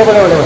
boleh.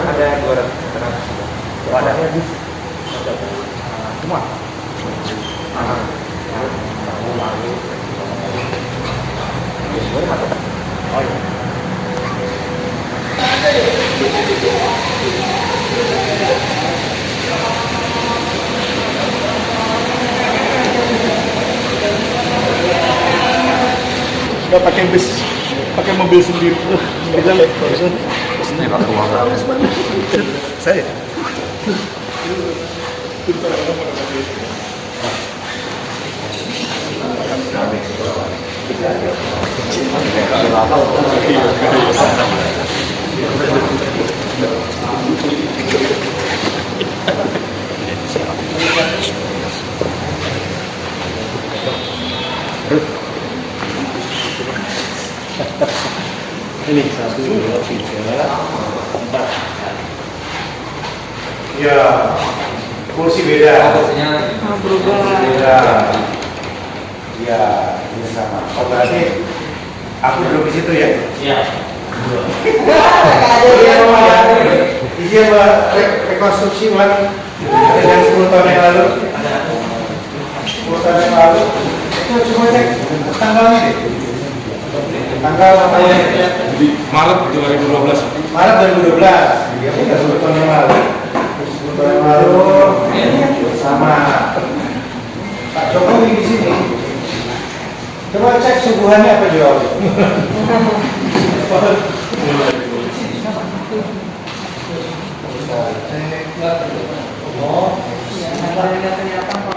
Ada 200. Ada habis. Semua. Oh iya. Nggak pakai bus, pakai mobil sendiri. Kita lihat barusan. Ini Pak Ruang. Saya. Ini 1, 2, 3, 4. Ya, kursi beda. Berubah. Beda. Ya, ini sama. Oh berarti aku duduk di situ ya? Iya. Izin rekonstruksi ulang dengan 10 tahun yang lalu. 10 tahun yang lalu. Itu cuma cek tanggalnya deh. Tanggal namanya Maret 2012. Maret 2012. Ya udah 10 tahun yang lalu. 10 tahun yang lalu sama Pak Jokowi di sini. Coba cek suguhannya apa jawab.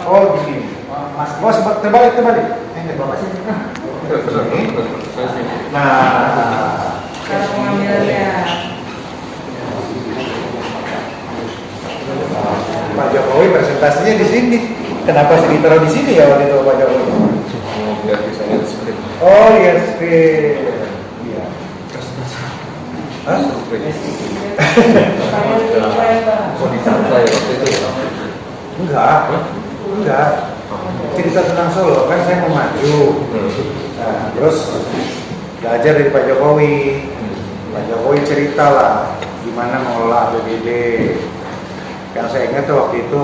Oh gini, Mas Bos terbalik. Ini bapak sini. Nah, Cara pengambilannya. Pak Jokowi presentasinya di sini. Kenapa sih ditaruh di sini ya waktu itu Pak Jokowi? Biar bisa lihat skrip. Oh lihat skrip. Iya. Hah? Kok disantai waktu itu ya? Enggak. Cerita tentang Solo kan saya mau maju. Nah, terus belajar dari Pak Jokowi. Pak Jokowi cerita lah gimana mengelola APBD. Yang saya ingat tuh waktu itu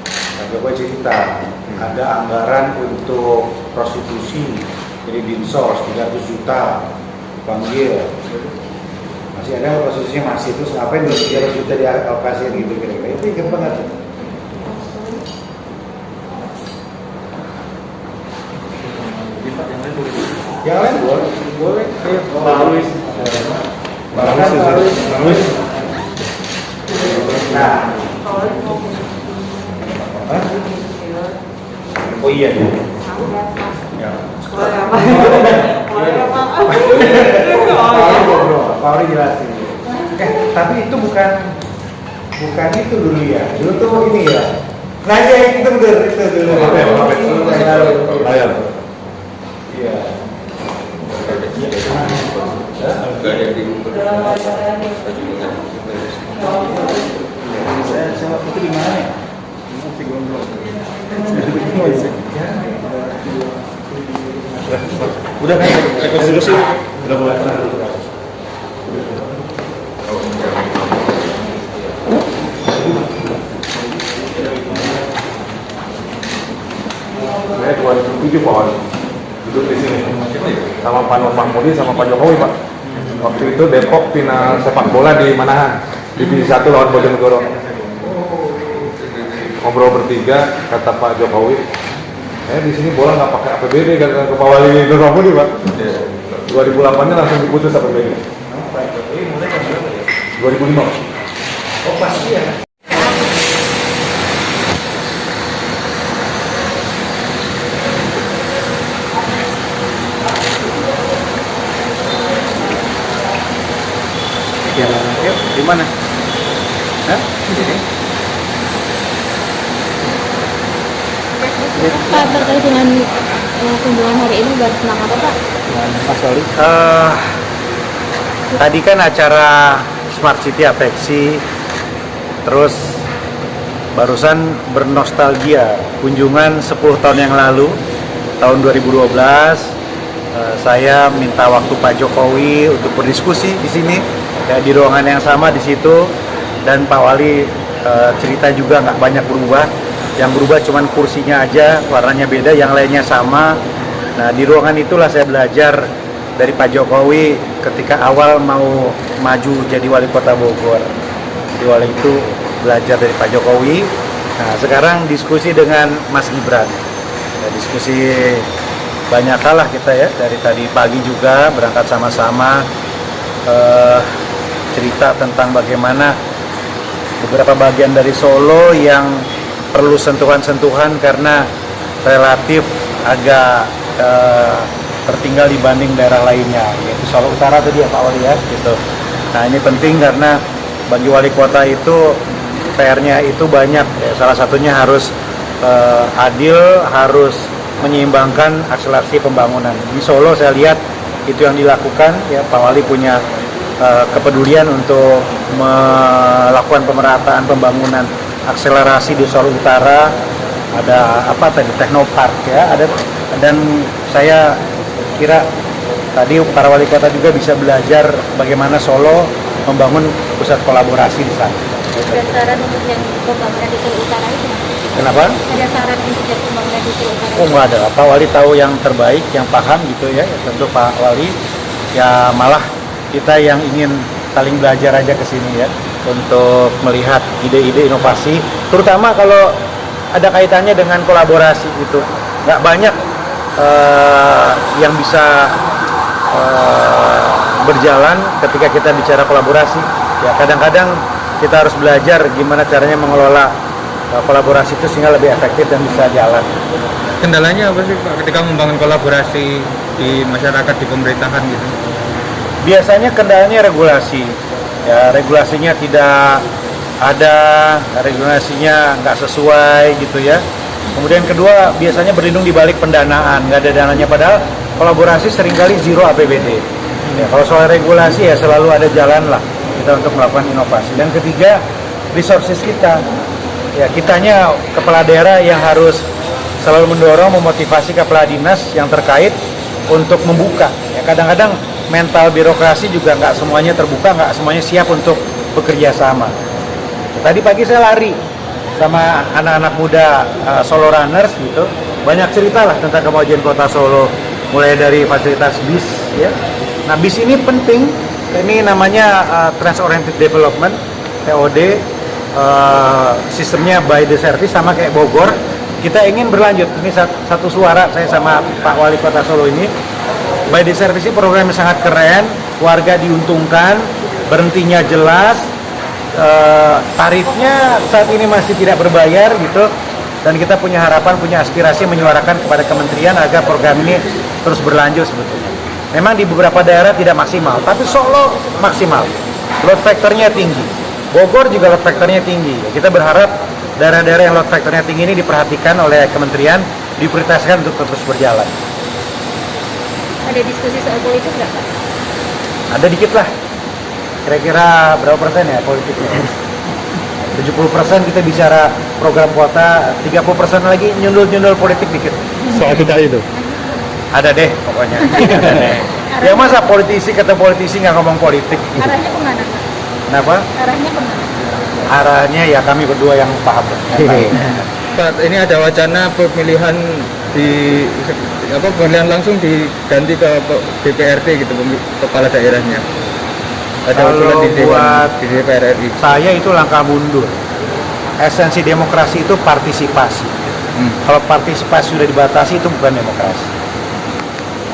Pak Jokowi cerita ada anggaran untuk prostitusi jadi dinsos 300 juta dipanggil. Masih ada prostitusinya masih, terus ngapain 300 juta dialokasikan gitu kira-kira. Itu ingat banget. Yang lain boleh. Pak Luis. Nah. Hah? Oh iya ya. Ya. Pak Ori jelasin. Tapi itu bukan itu dulu ya. Dulu tuh ini ya. Nah ya itu dulu. Layar. Iya. Enggak ada di Saya waktu itu di mana ya? Udah kan rekonstruksi udah mulai. Saya 2007 pohon duduk di sini sama Pak Nur Mahmudi sama Pak Jokowi Pak. Waktu itu Depok final sepak bola di Manahan divisi 1 lawan Bojonegoro. Ngobrol bertiga, kata Pak Jokowi, di sini bola nggak pakai APBD kan ke Pak Wali Nur Mahmudi Pak. 2008 nya langsung diputus APBD. 2005. Oh pasti ya. Di mana? Hah? Di sini? Pak terkait dengan kunjungan hari ini bahas tentang apa Pak? Mas Wali. Tadi kan acara Smart City Apeksi, terus barusan bernostalgia kunjungan 10 tahun yang lalu, tahun 2012. Saya minta waktu Pak Jokowi untuk berdiskusi di sini, ya, di ruangan yang sama di situ, dan Pak Wali cerita juga nggak banyak berubah. Yang berubah cuman kursinya aja, warnanya beda, yang lainnya sama. Nah, di ruangan itulah saya belajar dari Pak Jokowi ketika awal mau maju jadi wali kota Bogor. Jadi wali itu belajar dari Pak Jokowi. Nah, sekarang diskusi dengan Mas Gibran. Ya, diskusi banyak hal lah kita ya, dari tadi pagi juga berangkat sama-sama, cerita tentang bagaimana beberapa bagian dari Solo yang perlu sentuhan-sentuhan karena relatif agak tertinggal dibanding daerah lainnya, yaitu Solo Utara tadi ya Pak Wali ya, gitu. Nah, ini penting karena bagi wali kota itu PR-nya itu banyak, ya. Salah satunya harus adil, harus menyeimbangkan akselerasi pembangunan. Di Solo saya lihat itu yang dilakukan, ya. Pak Wali punya kepedulian untuk melakukan pemerataan pembangunan akselerasi di Solo Utara. Ada apa tadi, Teknopark ya, ada, dan saya kira tadi para wali kota juga bisa belajar bagaimana Solo membangun pusat kolaborasi di sana. Ada saran untuk yang pembangunan di Solo Utara itu? Kenapa? Ada saran untuk yang pembangunan di Solo Utara? Oh, nggak ada. Pak Wali tahu yang terbaik, yang paham gitu ya. Tentu Pak Wali, ya malah kita yang ingin saling belajar aja ke sini ya, untuk melihat ide-ide inovasi, terutama kalau ada kaitannya dengan kolaborasi gitu. Nggak banyak yang bisa berjalan ketika kita bicara kolaborasi. Ya, kadang-kadang kita harus belajar gimana caranya mengelola kolaborasi itu sehingga lebih efektif dan bisa jalan. Kendalanya apa sih Pak ketika membangun kolaborasi di masyarakat, di pemerintahan gitu? Biasanya kendalanya regulasi. Ya, regulasinya tidak ada, regulasinya nggak sesuai gitu ya. Kemudian kedua, biasanya berlindung di balik pendanaan, nggak ada dananya, padahal kolaborasi seringkali zero APBD. Ya, kalau soal regulasi ya selalu ada jalan lah kita untuk melakukan inovasi. Dan ketiga, resources kita. Ya, kitanya kepala daerah yang harus selalu mendorong, memotivasi kepala dinas yang terkait untuk membuka. Ya, kadang-kadang mental birokrasi juga nggak semuanya terbuka, nggak semuanya siap untuk bekerja sama. Tadi pagi saya lari sama anak-anak muda Solo Runners gitu, banyak cerita lah tentang kemajuan kota Solo, mulai dari fasilitas bis ya. Nah, bis ini penting, ini namanya Trans Oriented Development TOD, sistemnya by the service, sama kayak Bogor. Kita ingin berlanjut, ini satu suara saya sama Pak Wali Kota Solo ini. By the service ini programnya sangat keren, warga diuntungkan, berhentinya jelas, tarifnya saat ini masih tidak berbayar gitu, dan kita punya harapan, punya aspirasi menyuarakan kepada kementerian agar program ini terus berlanjut sebetulnya. Memang di beberapa daerah tidak maksimal, tapi Solo maksimal, load factor-nya tinggi, Bogor juga load factor-nya tinggi. Kita berharap daerah-daerah yang load factor-nya tinggi ini diperhatikan oleh kementerian, diprioritaskan untuk terus berjalan. Ada diskusi soal politik nggak Pak? Ada dikit lah. Kira-kira berapa persen ya politiknya? 70% kita bicara program kota, 30% lagi nyundul-nyundul politik dikit. Soal kita itu? Ada deh pokoknya. Ya masa politisi kata politisi nggak ngomong politik. Arahnya kemana Pak? Kenapa? Arahnya kemana? Arahnya ya kami berdua yang paham. Pak, ini ada wacana pemilihan pemilihan langsung diganti ke DPRD gitu, kepala daerahnya. Ada usulan di Dewan, di DPR RI. Saya itu langkah mundur. Esensi demokrasi itu partisipasi. Kalau partisipasi sudah dibatasi itu bukan demokrasi.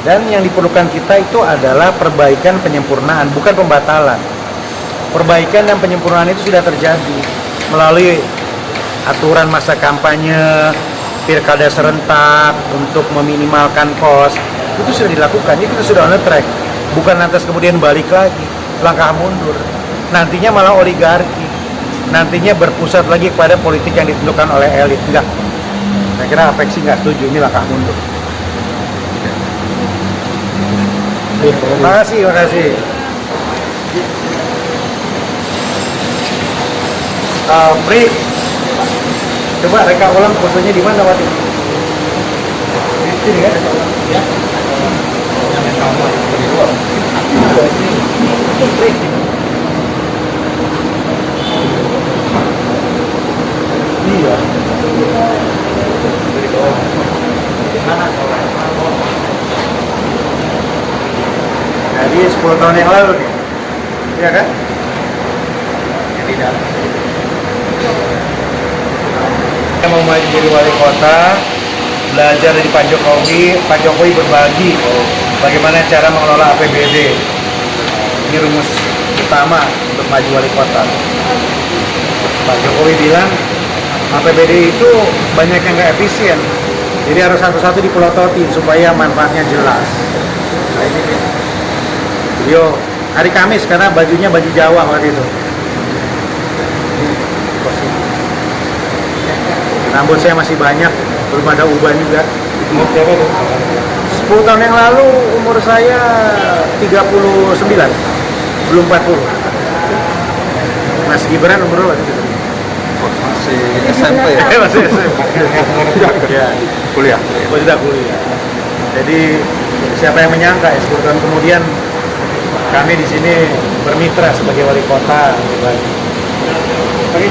Dan yang diperlukan kita itu adalah perbaikan, penyempurnaan, bukan pembatalan. Perbaikan dan penyempurnaan itu sudah terjadi melalui aturan masa kampanye, pilkada serentak untuk meminimalkan kos, itu sudah dilakukan. Itu sudah on the track. Bukan lantas kemudian balik lagi, langkah mundur. Nantinya malah oligarki. Nantinya berpusat lagi kepada politik yang ditentukan oleh elit. Enggak. Saya kira Apeksi nggak setuju, ini langkah mundur. Terima kasih. Pri, coba reka ulang fotonya di mana waktu itu? Di sini kan? Ya. Pri. Iya. Jadi 10 tahun yang lalu nih, iya kan? Ya, tidak. Saya mau maju jadi wali kota, belajar dari Pak Jokowi berbagi bagaimana cara mengelola APBD. Ini rumus utama untuk maju wali kota. Pak Jokowi bilang APBD itu banyak yang nggak efisien, jadi harus satu-satu dipelototin supaya manfaatnya jelas. Nah ini nih. Beliau hari Kamis karena bajunya baju Jawa waktu itu. Rambut saya masih banyak, belum ada uban juga. Umur berapa tuh? 10 tahun yang lalu umur saya 39, belum 40. Mas Gibran umur berapa? Masih SMP ya. Masih SMP. Ya, Kuliah. sudah kuliah. Jadi siapa yang menyangka ya 10 tahun kemudian kami di sini bermitra sebagai wali kota. Oke.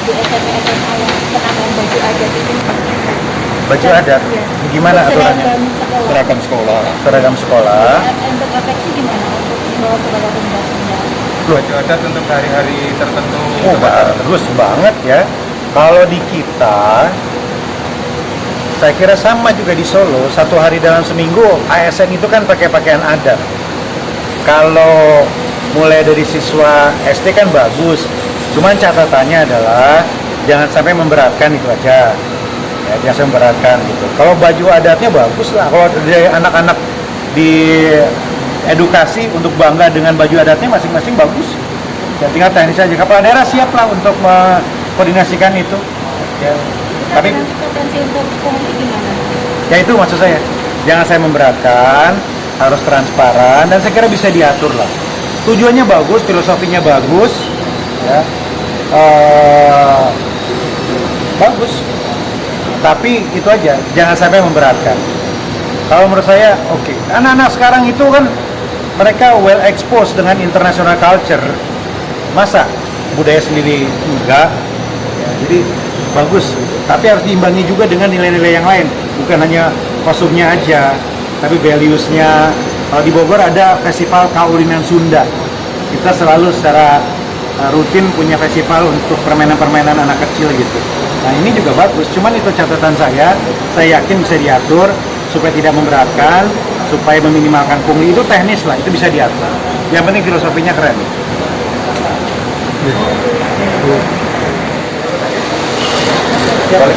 Di SMP SMA yang penambahan baju adat itu. Baju adat, Iya. gimana aturannya? Seragam sekolah. Seragam sekolah. Untuk Apeksi gimana? Untuk membawa seragam benda. Baju adat untuk hari-hari tertentu. Oh, bagus banget ya. Kalau di kita, saya kira sama juga di Solo. 1 hari dalam seminggu, ASN itu kan pakai pakaian adat. Kalau mulai dari siswa SD kan bagus. Cuman catatannya adalah jangan sampai memberatkan itu aja. Ya, jangan sampai memberatkan gitu. Kalau baju adatnya bagus lah. Kalau dari anak-anak di edukasi untuk bangga dengan baju adatnya masing-masing bagus. Ya, tinggal teknis aja. Kepala daerah siap lah untuk mengkoordinasikan itu. Ya. Tapi Nanti potensi untuk pungli gimana? ya itu maksud saya. Jangan saya memberatkan, harus transparan dan saya kira bisa diatur lah. Tujuannya bagus, filosofinya bagus, ya. Bagus. Tapi itu aja, jangan sampai memberatkan. Kalau menurut saya, oke. Anak-anak sekarang itu kan mereka well exposed dengan international culture. Masa budaya sendiri enggak? Ya, jadi bagus. Tapi harus diimbangi juga dengan nilai-nilai yang lain. Bukan hanya kostumnya aja, tapi values-nya. Kalau di Bogor ada festival Kaulinan Sunda. Kita selalu secara rutin punya festival untuk permainan-permainan anak kecil gitu. Nah ini juga bagus, cuman itu catatan saya yakin bisa diatur supaya tidak memberatkan, supaya meminimalkan pungli. Itu teknis lah, itu bisa diatur. Yang penting filosofinya keren. Sekarang